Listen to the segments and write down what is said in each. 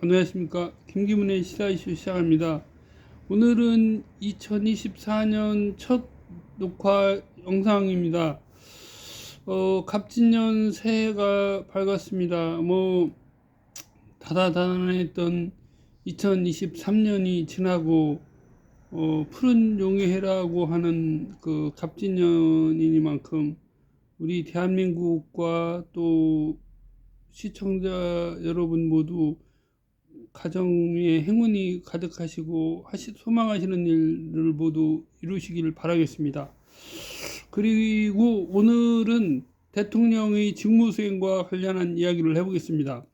안녕하십니까. 김기문의 시사 이슈 시작합니다. 오늘은 2024년 첫 녹화 영상입니다. 갑진년 새해가 밝았습니다. 다다다난했던 2023년이 지나고 푸른 용의 해라고 하는 그 갑진년이니만큼 우리 대한민국과 또 시청자 여러분 모두 가정에 행운이 가득하시고 소망하시는 일을 모두 이루시길 바라겠습니다. 그리고 오늘은 대통령의 직무수행과 관련한 이야기를 해보겠습니다.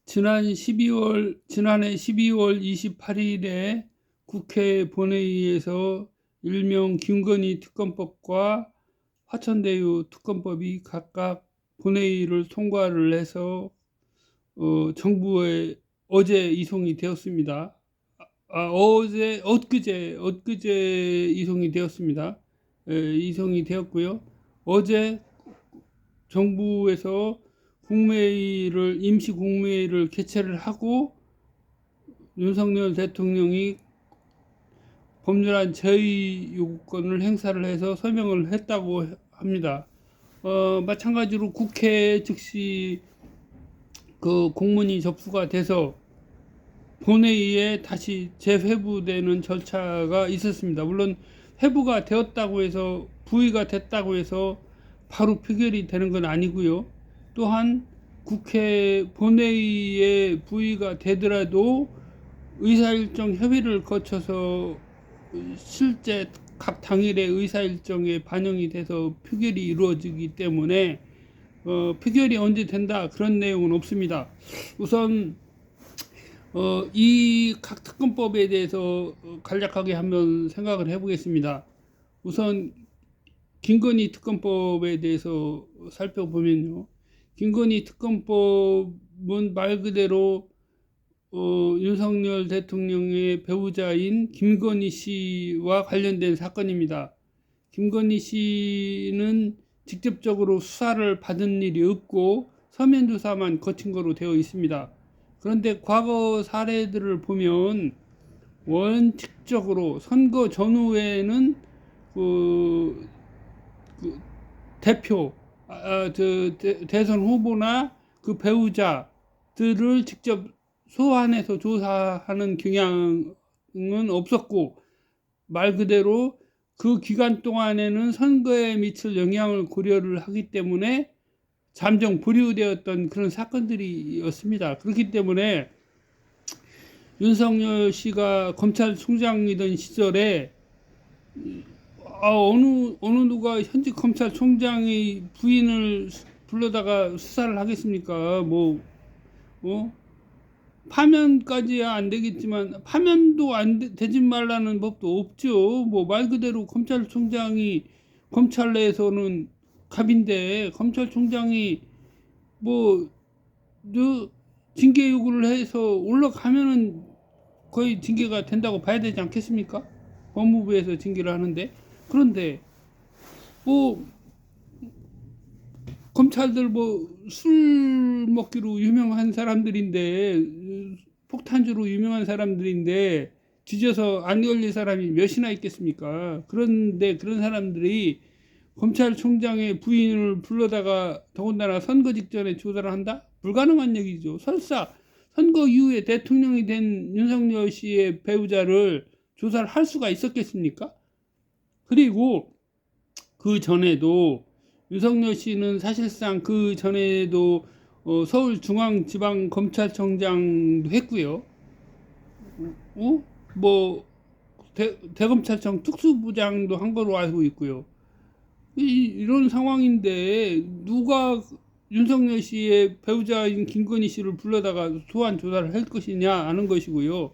지난해 12월 28일에 국회 본회의에서 일명 김건희 특검법과 화천대유 특검법이 각각 본회의를 통과를 해서 정부에 어제 이송이 되었습니다. 엊그제 이송이 되었습니다. 이송이 되었고요. 어제 정부에서 임시 국무회의를 개최를 하고 윤석열 대통령이 법률안 제의 요구권을 행사를 해서 서명을 했다고 합니다. 마찬가지로 국회 즉시 그 공문이 접수가 돼서 본회의에 다시 재회부되는 절차가 있었습니다. 물론 회부가 되었다고 해서 부의가 됐다고 해서 바로 표결이 되는 건 아니고요. 또한 국회 본회의에 부의가 되더라도 의사일정 협의를 거쳐서 실제 각 당일의 의사일정에 반영이 돼서 표결이 이루어지기 때문에 표결이 언제 된다 그런 내용은 없습니다. 우선 이 각 특검법에 대해서 간략하게 한번 생각을 해보겠습니다. 우선 김건희 특검법에 대해서 살펴보면요, 김건희 특검법은 말 그대로 윤석열 대통령의 배우자인 김건희 씨와 관련된 사건입니다. 김건희 씨는 직접적으로 수사를 받은 일이 없고 서면 조사만 거친 거로 되어 있습니다. 그런데 과거 사례들을 보면 원칙적으로 선거 전후에는 대표, 대선 후보나 그 배우자들을 직접 소환해서 조사하는 경향은 없었고, 말 그대로 그 기간 동안에는 선거에 미칠 영향을 고려를 하기 때문에 잠정 보류되었던 그런 사건들이었습니다. 그렇기 때문에 윤석열 씨가 검찰총장이던 시절에 어느 누가 현직 검찰총장의 부인을 불러다가 수사를 하겠습니까? 파면까지야 안 되겠지만 파면도 되지 말라는 법도 없죠. 말 그대로 검찰총장이 검찰 내에서는 갑인데 검찰총장이 징계 요구를 해서 올라가면은 거의 징계가 된다고 봐야 되지 않겠습니까? 법무부에서 징계를 하는데. 그런데 검찰들 술 먹기로 유명한 사람들인데, 폭탄주로 유명한 사람들인데 뒤져서 안 걸릴 사람이 몇이나 있겠습니까? 그런데 그런 사람들이 검찰총장의 부인을 불러다가 더군다나 선거 직전에 조사를 한다? 불가능한 얘기죠. 설사 선거 이후에 대통령이 된 윤석열 씨의 배우자를 조사를 할 수가 있었겠습니까? 그리고 그 전에도 윤석열 씨는 사실상 그 전에도 서울중앙지방검찰청장도 했고요. 대검찰청 특수부장도 한 거로 알고 있고요. 이런 상황인데 누가 윤석열 씨의 배우자인 김건희 씨를 불러다가 소환 조사를 할 것이냐 하는 것이고요.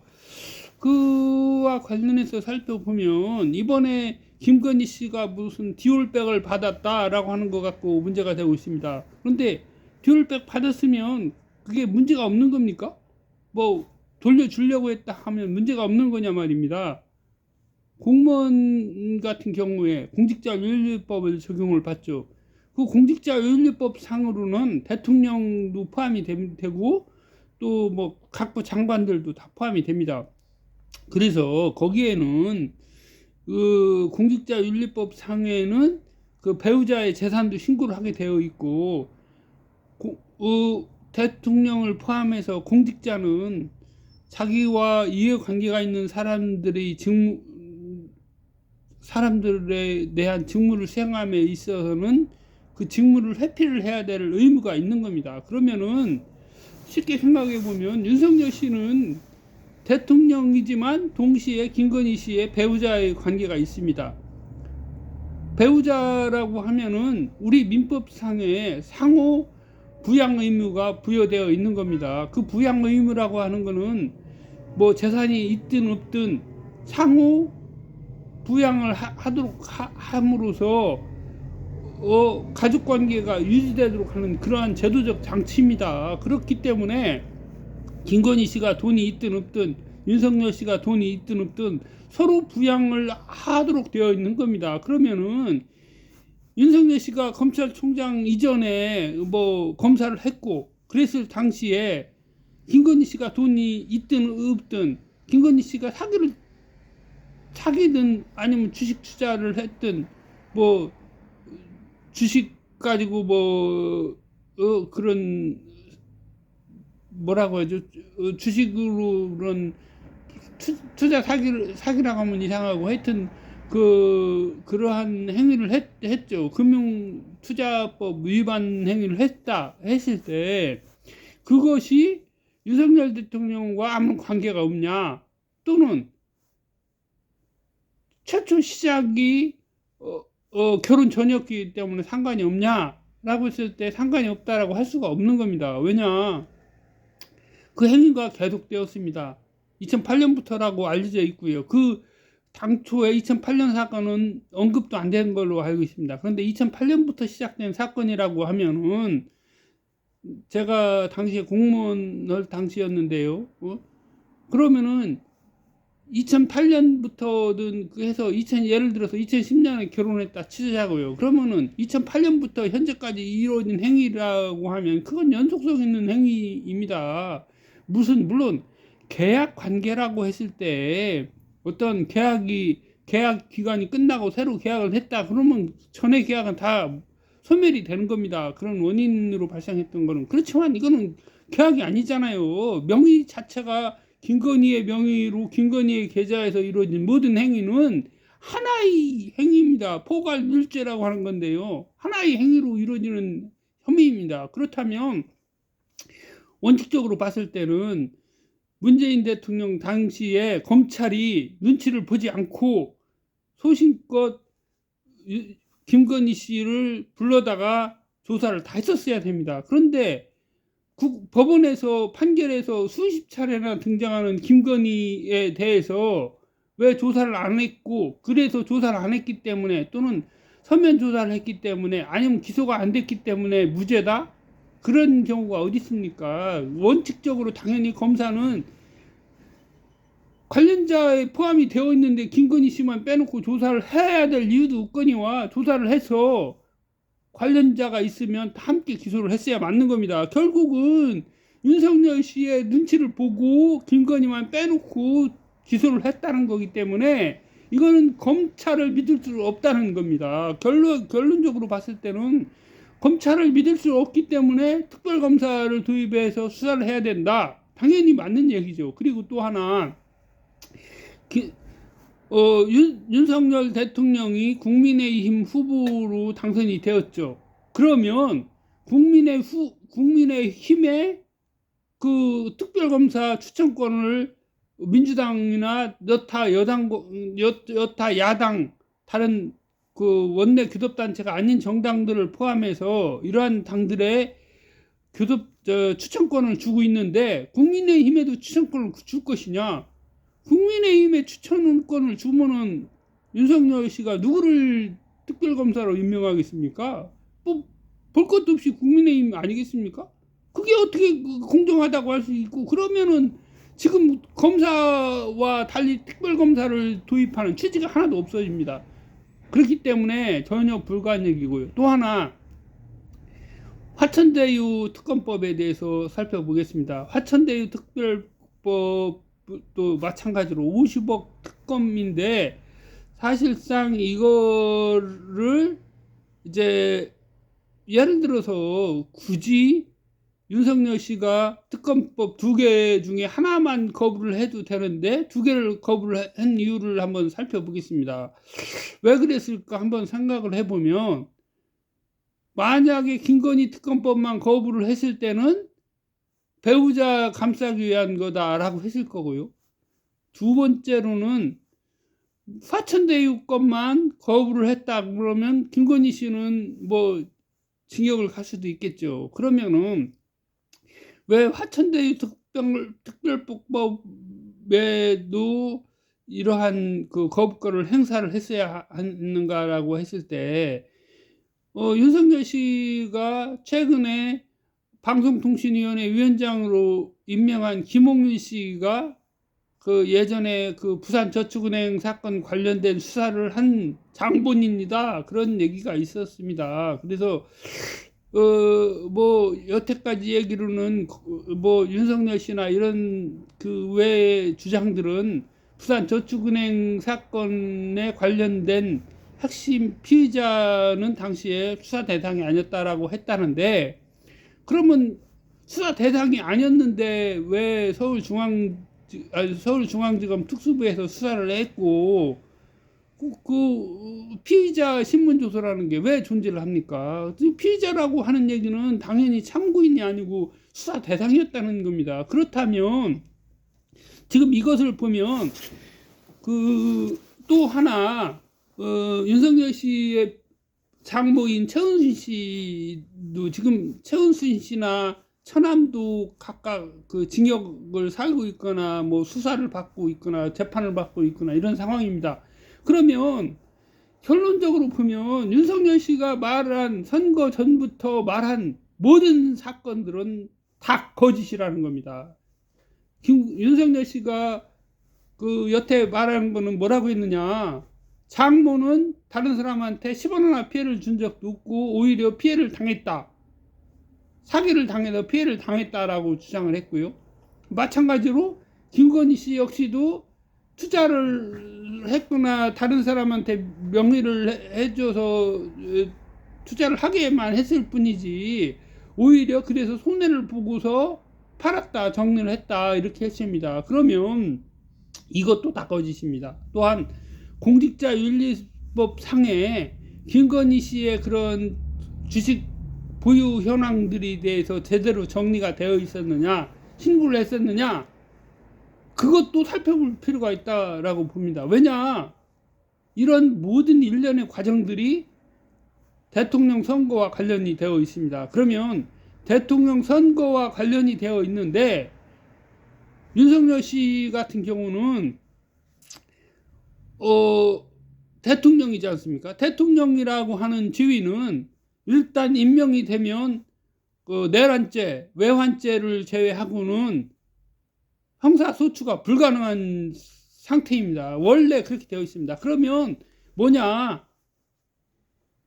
그와 관련해서 살펴보면 이번에 김건희 씨가 무슨 디올백을 받았다라고 하는 것 갖고 문제가 되고 있습니다. 그런데 디올백 받았으면 그게 문제가 없는 겁니까? 돌려주려고 했다 하면 문제가 없는 거냐 말입니다. 공무원 같은 경우에 공직자윤리법을 적용을 받죠. 그 공직자윤리법 상으로는 대통령도 포함이 되고 또 뭐 각부 장관들도 다 포함이 됩니다. 그래서 거기에는 그 공직자윤리법 상에는 그 배우자의 재산도 신고를 하게 되어 있고, 대통령을 포함해서 공직자는 자기와 이해관계가 있는 사람들에 대한 직무를 수행함에 있어서는 그 직무를 회피를 해야 될 의무가 있는 겁니다. 그러면은 쉽게 생각해 보면 윤석열 씨는 대통령이지만 동시에 김건희 씨의 배우자의 관계가 있습니다. 배우자라고 하면은 우리 민법상에 상호 부양 의무가 부여되어 있는 겁니다. 그 부양 의무라고 하는 거는 뭐 재산이 있든 없든 상호 부양을 하도록 함으로써 가족 관계가 유지되도록 하는 그러한 제도적 장치입니다. 그렇기 때문에 김건희 씨가 돈이 있든 없든 윤석열 씨가 돈이 있든 없든 서로 부양을 하도록 되어 있는 겁니다. 그러면은 윤석열 씨가 검찰총장 이전에 뭐 검사를 했고 그랬을 당시에 김건희 씨가 돈이 있든 없든 김건희 씨가 사기든 아니면 주식 투자를 했든 뭐 주식 가지고 뭐 그런 뭐라고 하죠? 주식으로 그런 투자 사기라고 하면 이상하고 하여튼 그러한 행위를 했죠. 금융투자법 위반 행위를 했을 때 그것이 윤석열 대통령과 아무 관계가 없냐, 또는 최초 시작이 결혼 전이었기 때문에 상관이 없냐라고 했을 때 상관이 없다라고 할 수가 없는 겁니다. 왜냐, 그 행위가 계속되었습니다. 2008년부터라고 알려져 있고요. 그 당초에 2008년 사건은 언급도 안 된 걸로 알고 있습니다. 그런데 2008년부터 시작된 사건이라고 하면은 제가 당시에 공무원을 당시였는데요. 그러면은 2008년부터든 해서 예를 들어서 2010년에 결혼했다 치자고요. 그러면은 2008년부터 현재까지 이루어진 행위라고 하면 그건 연속성 있는 행위입니다. 물론 계약 관계라고 했을 때 어떤 계약 기간이 끝나고 새로 계약을 했다 그러면 전에 계약은 다 소멸이 되는 겁니다. 그런 원인으로 발생했던 거는. 그렇지만 이거는 계약이 아니잖아요. 명의 자체가 김건희의 명의로 김건희의 계좌에서 이루어진 모든 행위는 하나의 행위입니다. 포괄율죄라고 하는 건데요. 하나의 행위로 이루어지는 혐의입니다. 그렇다면 원칙적으로 봤을 때는 문재인 대통령 당시에 검찰이 눈치를 보지 않고 소신껏 김건희 씨를 불러다가 조사를 다 했었어야 됩니다. 그런데 법원에서 판결에서 수십 차례나 등장하는 김건희에 대해서 왜 조사를 안 했고, 그래서 조사를 안 했기 때문에, 또는 서면 조사를 했기 때문에, 아니면 기소가 안 됐기 때문에 무죄다? 그런 경우가 어디 있습니까? 원칙적으로 당연히 검사는 관련자에 포함이 되어 있는데 김건희 씨만 빼놓고 조사를 해야 될 이유도 없거니와 조사를 해서 관련자가 있으면 함께 기소를 했어야 맞는 겁니다. 결국은 윤석열 씨의 눈치를 보고 김건희만 빼놓고 기소를 했다는 거기 때문에 이거는 검찰을 믿을 수 없다는 겁니다. 결론적으로 봤을 때는 검찰을 믿을 수 없기 때문에 특별검사를 도입해서 수사를 해야 된다. 당연히 맞는 얘기죠. 그리고 또 하나, 윤석열 대통령이 국민의힘 후보로 당선이 되었죠. 그러면 국민의힘의 그 특별검사 추천권을 민주당이나 여타 야당 다른 그 원내 교섭단체가 아닌 정당들을 포함해서 이러한 당들의 추천권을 주고 있는데 국민의힘에도 추천권을 줄 것이냐? 국민의힘에 추천권을 주면은 윤석열 씨가 누구를 특별검사로 임명하겠습니까? 뭐 볼 것도 없이 국민의힘 아니겠습니까? 그게 어떻게 공정하다고 할 수 있고, 그러면은 지금 검사와 달리 특별검사를 도입하는 취지가 하나도 없어집니다. 그렇기 때문에 전혀 불가능이고요. 또 하나, 화천대유 특검법에 대해서 살펴보겠습니다. 화천대유 특별법도 마찬가지로 50억 특검인데, 사실상 이거를 이제 예를 들어서 굳이 윤석열 씨가 특검법 2개 중에 하나만 거부를 해도 되는데 2개를 거부를 한 이유를 한번 살펴보겠습니다. 왜 그랬을까 한번 생각을 해보면, 만약에 김건희 특검법만 거부를 했을 때는 배우자 감싸기 위한 거다라고 했을 거고요. 두 번째로는 화천대유 것만 거부를 했다 그러면 김건희 씨는 뭐 징역을 갈 수도 있겠죠. 그러면은 왜 화천대유 특별법에도 이러한 그 거부권을 행사를 했어야 하는가라고 했을 때, 윤석열 씨가 최근에 방송통신위원회 위원장으로 임명한 김홍일 씨가 그 예전에 그 부산저축은행 사건 관련된 수사를 한 장본입니다. 그런 얘기가 있었습니다. 그래서 뭐 여태까지 얘기로는 뭐 윤석열 씨나 이런 그 외의 주장들은 부산저축은행 사건에 관련된 핵심 피의자는 당시에 수사 대상이 아니었다라고 했다는데, 그러면 수사 대상이 아니었는데 왜 서울중앙지검 특수부에서 수사를 했고, 그 피의자 신문조서라는 게 왜 존재를 합니까? 피의자라고 하는 얘기는 당연히 참고인이 아니고 수사 대상이었다는 겁니다. 그렇다면 지금 이것을 보면 그 또 하나 윤석열 씨의 장모인 최은순 씨도 지금 최은순 씨나 처남도 각각 그 징역을 살고 있거나 뭐 수사를 받고 있거나 재판을 받고 있거나 이런 상황입니다. 그러면 결론적으로 보면 윤석열 씨가 말한 선거 전부터 말한 모든 사건들은 다 거짓이라는 겁니다. 윤석열 씨가 그 여태 말한 거는 뭐라고 했느냐? 장모는 다른 사람한테 10원 하나 피해를 준 적도 없고 오히려 피해를 당했다. 사기를 당해서 피해를 당했다라고 주장을 했고요. 마찬가지로 김건희 씨 역시도 투자를 했거나 다른 사람한테 명의를 해줘서 투자를 하게만 했을 뿐이지 오히려 그래서 손해를 보고서 팔았다, 정리를 했다 이렇게 했습니다. 그러면 이것도 다 거짓입니다. 또한 공직자윤리법 상에 김건희 씨의 그런 주식 보유 현황들에 대해서 제대로 정리가 되어 있었느냐, 신고를 했었느냐, 그것도 살펴볼 필요가 있다라고 봅니다. 왜냐, 이런 모든 일련의 과정들이 대통령 선거와 관련이 되어 있습니다. 그러면 대통령 선거와 관련이 되어 있는데 윤석열 씨 같은 경우는 대통령이지 않습니까? 대통령이라고 하는 지위는 일단 임명이 되면 그 내란죄, 외환죄를 제외하고는 형사소추가 불가능한 상태입니다. 원래 그렇게 되어 있습니다. 그러면 뭐냐?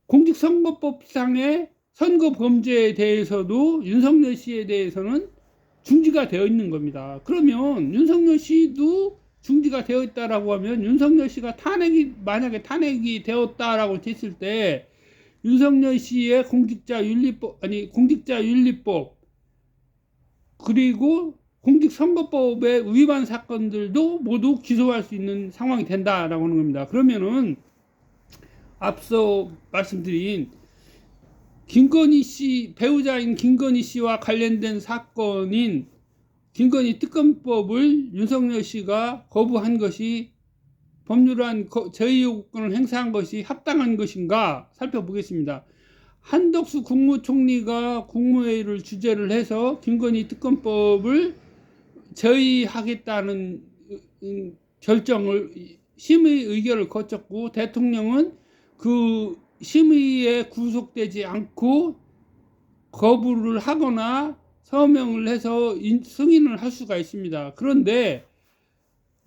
공직선거법상의 선거범죄에 대해서도 윤석열 씨에 대해서는 중지가 되어 있는 겁니다. 그러면 윤석열 씨도 중지가 되어 있다라고 하면 윤석열 씨가 만약에 탄핵이 되었다라고 했을 때 윤석열 씨의 공직자윤리법 그리고 공직선거법의 위반 사건들도 모두 기소할 수 있는 상황이 된다라고 하는 겁니다. 그러면은 앞서 말씀드린 김건희 씨, 배우자인 김건희 씨와 관련된 사건인 김건희 특검법을 윤석열 씨가 거부한 것이 법률안 제의요구권을 행사한 것이 합당한 것인가 살펴보겠습니다. 한덕수 국무총리가 국무회의를 주재를 해서 김건희 특검법을 제의하겠다는 결정을 심의 의결을 거쳤고, 대통령은 그 심의에 구속되지 않고 거부를 하거나 서명을 해서 승인을 할 수가 있습니다. 그런데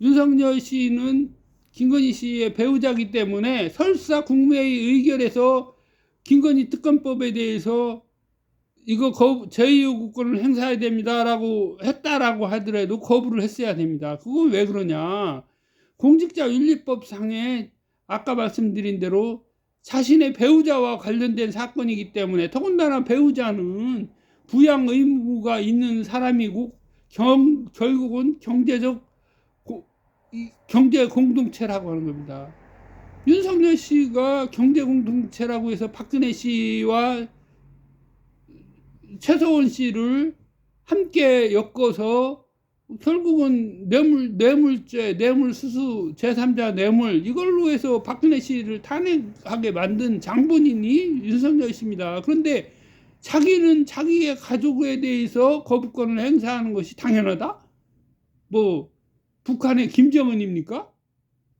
윤석열 씨는 김건희 씨의 배우자이기 때문에 설사 국무회의 의결에서 김건희 특검법에 대해서 이거 제2요구권을 행사해야 됩니다라고 했다라고 하더라도 거부를 했어야 됩니다. 그건 왜 그러냐? 공직자윤리법상에 아까 말씀드린 대로 자신의 배우자와 관련된 사건이기 때문에, 더군다나 배우자는 부양 의무가 있는 사람이고 결국은 경제 공동체라고 하는 겁니다. 윤석열 씨가 경제 공동체라고 해서 박근혜 씨와 최서원 씨를 함께 엮어서 결국은 뇌물죄, 뇌물수수, 제3자 뇌물, 이걸로 해서 박근혜 씨를 탄핵하게 만든 장본인이 윤석열 씨입니다. 그런데 자기는 자기의 가족에 대해서 거부권을 행사하는 것이 당연하다? 뭐 북한의 김정은입니까?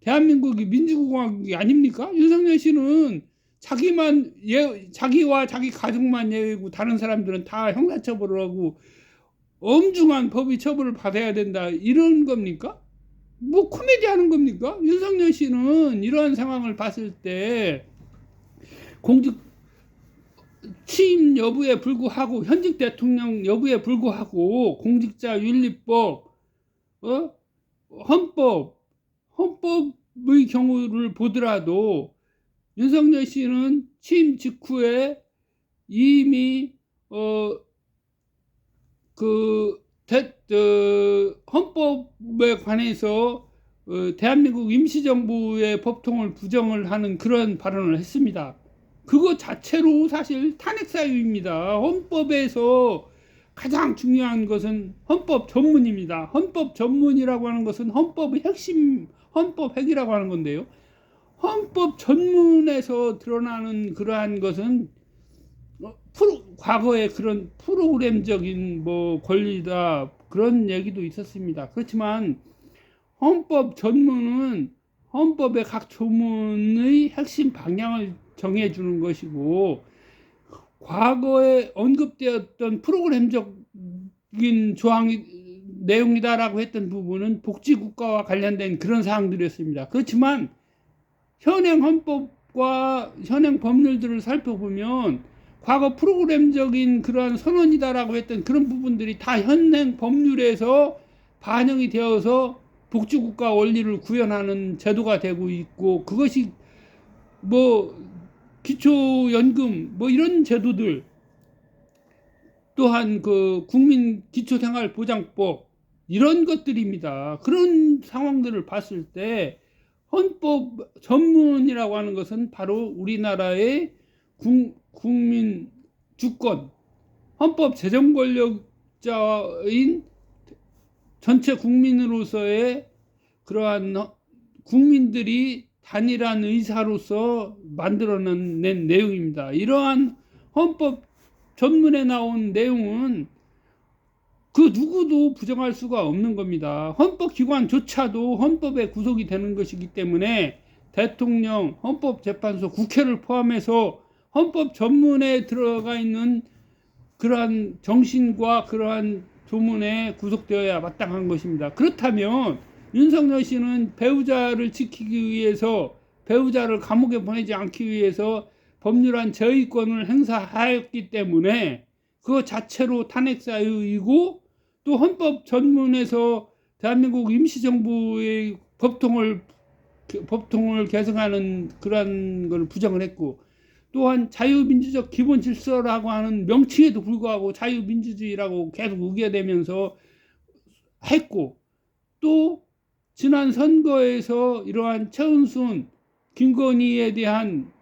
대한민국이 민주공화국이 아닙니까? 윤석열 씨는 자기와 자기 가족만 예외고 다른 사람들은 다 형사처벌을 하고 엄중한 법의 처벌을 받아야 된다, 이런 겁니까? 뭐 코미디 하는 겁니까? 윤석열 씨는 이러한 상황을 봤을 때 공직 취임 여부에 불구하고, 현직 대통령 여부에 불구하고 공직자윤리법, 헌법의 경우를 보더라도 윤석열 씨는 취임 직후에 이미 헌법에 관해서 대한민국 임시정부의 법통을 부정을 하는 그런 발언을 했습니다. 그거 자체로 사실 탄핵 사유입니다. 헌법에서 가장 중요한 것은 헌법 전문입니다. 헌법 전문이라고 하는 것은 헌법의 핵심, 헌법 핵이라고 하는 건데요. 헌법 전문에서 드러나는 그러한 것은 과거에 그런 프로그램적인 뭐 권리다, 그런 얘기도 있었습니다. 그렇지만 헌법 전문은 헌법의 각 조문의 핵심 방향을 정해주는 것이고, 과거에 언급되었던 프로그램적인 내용이다라고 했던 부분은 복지국가와 관련된 그런 사항들이었습니다. 그렇지만 현행 헌법과 현행 법률들을 살펴보면 과거 프로그램적인 그러한 선언이다라고 했던 그런 부분들이 다 현행 법률에서 반영이 되어서 복지국가 원리를 구현하는 제도가 되고 있고, 그것이 뭐 기초연금 뭐 이런 제도들, 또한 그 국민 기초생활보장법, 이런 것들입니다. 그런 상황들을 봤을 때 헌법 전문이라고 하는 것은 바로 우리나라의 국민 주권, 헌법 재정 권력자인 전체 국민으로서의 그러한 국민들이 단일한 의사로서 만들어낸 내용입니다. 이러한 헌법 전문에 나온 내용은 그 누구도 부정할 수가 없는 겁니다. 헌법기관조차도 헌법에 구속이 되는 것이기 때문에 대통령, 헌법재판소, 국회를 포함해서 헌법 전문에 들어가 있는 그러한 정신과 그러한 조문에 구속되어야 마땅한 것입니다. 그렇다면 윤석열 씨는 배우자를 지키기 위해서, 배우자를 감옥에 보내지 않기 위해서 법률안 저의권을 행사하였기 때문에 그거 자체로 탄핵 사유이고, 또 헌법 전문에서 대한민국 임시정부의 법통을 개정하는 그런 걸 부정을 했고, 또한 자유민주적 기본 질서라고 하는 명칭에도 불구하고 자유민주주의라고 계속 우겨대면서 했고, 또 지난 선거에서 이러한 최은순, 김건희에 대한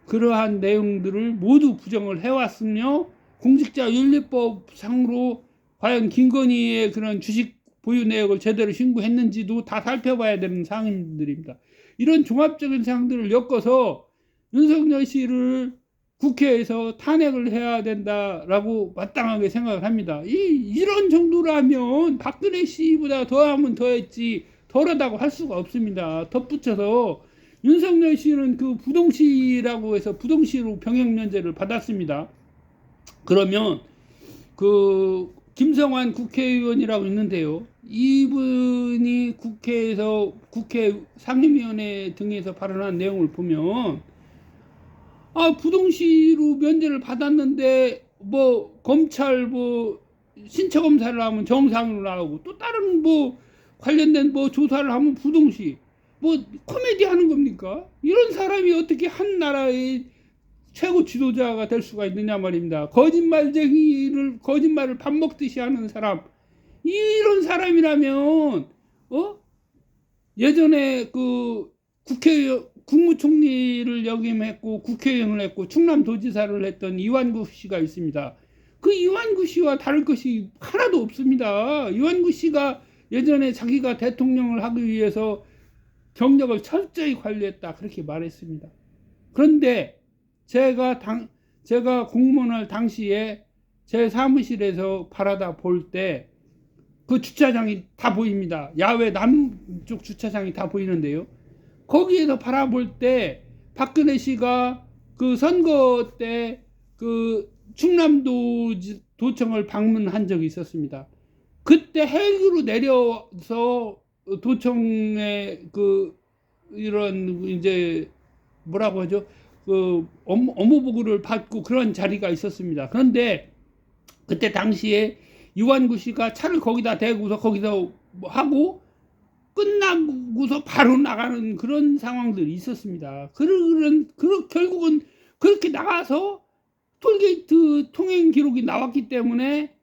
그러한 내용들을 모두 부정을 해왔으며, 공직자윤리법 상으로 과연 김건희의 그런 주식 보유 내역을 제대로 신고했는지도 다 살펴봐야 되는 사항들입니다. 이런 종합적인 사항들을 엮어서 윤석열 씨를 국회에서 탄핵을 해야 된다라고 마땅하게 생각을 합니다. 이런 정도라면 박근혜 씨보다 더하면 더했지 덜하다고 할 수가 없습니다. 덧붙여서 윤석열 씨는 그 부동시라고 해서 부동시로 병역 면제를 받았습니다. 그러면 그 김성환 국회의원이라고 있는데요. 이분이 국회에서, 국회 상임위원회 등에서 발언한 내용을 보면, 부동시로 면제를 받았는데 뭐 검찰 뭐 신체 검사를 하면 정상으로 나오고 또 다른 뭐 관련된 뭐 조사를 하면 부동시 뭐 코미디 하는 겁니까? 이런 사람이 어떻게 한 나라의 최고 지도자가 될 수가 있느냐 말입니다. 거짓말을 밥 먹듯이 하는 사람, 이런 사람이라면 예전에 그 국무총리를 역임했고 국회의원을 했고 충남도지사를 했던 이완구 씨가 있습니다. 그 이완구 씨와 다를 것이 하나도 없습니다. 이완구 씨가 예전에 자기가 대통령을 하기 위해서 경력을 철저히 관리했다 그렇게 말했습니다. 그런데 제가 공무원을 당시에 제 사무실에서 바라다 볼 때 그 주차장이 다 보입니다. 야외 남쪽 주차장이 다 보이는데요. 거기에서 바라볼 때 박근혜 씨가 그 선거 때 그 충남도청을 방문한 적이 있었습니다. 그때 헬기로 내려서 도청의 그 이런 이제 뭐라고 하죠? 그 업무 보고를 받고 그런 자리가 있었습니다. 그런데 그때 당시에 이완구 씨가 차를 거기다 대고서 거기서 하고 끝나고서 바로 나가는 그런 상황들이 있었습니다. 결국은 그렇게 나가서 톨게이트 통행 기록이 나왔기 때문에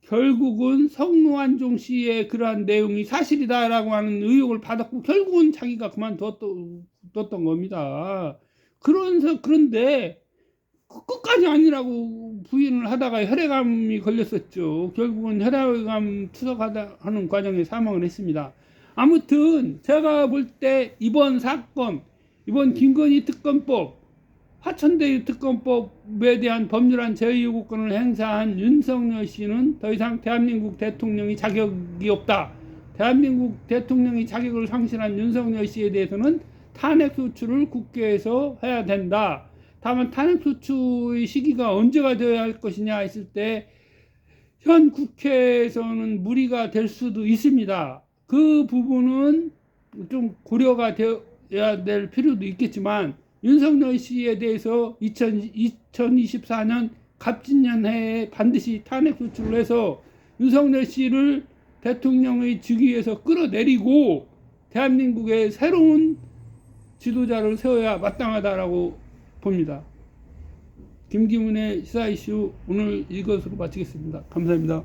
결국은 성노환종 씨의 그러한 내용이 사실이다라고 하는 의혹을 받았고 결국은 자기가 그만뒀던 겁니다. 그런데 끝까지 아니라고 부인을 하다가 혈액암이 걸렸었죠. 결국은 혈액암 투석하는 과정에 사망을 했습니다. 아무튼 제가 볼 때 이번 사건, 이번 김건희 특검법, 화천대유 특검법에 대한 법률안 제의요구권을 행사한 윤석열 씨는 더 이상 대한민국 대통령이 자격이 없다. 대한민국 대통령이 자격을 상실한 윤석열 씨에 대해서는 탄핵소추를 국회에서 해야 된다. 다만 탄핵소추의 시기가 언제가 되어야 할 것이냐 했을 때 현 국회에서는 무리가 될 수도 있습니다. 그 부분은 좀 고려가 되어야 될 필요도 있겠지만 윤석열 씨에 대해서 2024년 갑진년해에 반드시 탄핵소추를 해서 윤석열 씨를 대통령의 직위에서 끌어내리고 대한민국의 새로운 지도자를 세워야 마땅하다라고 봅니다. 김기문의 시사 이슈 오늘 이것으로 마치겠습니다. 감사합니다.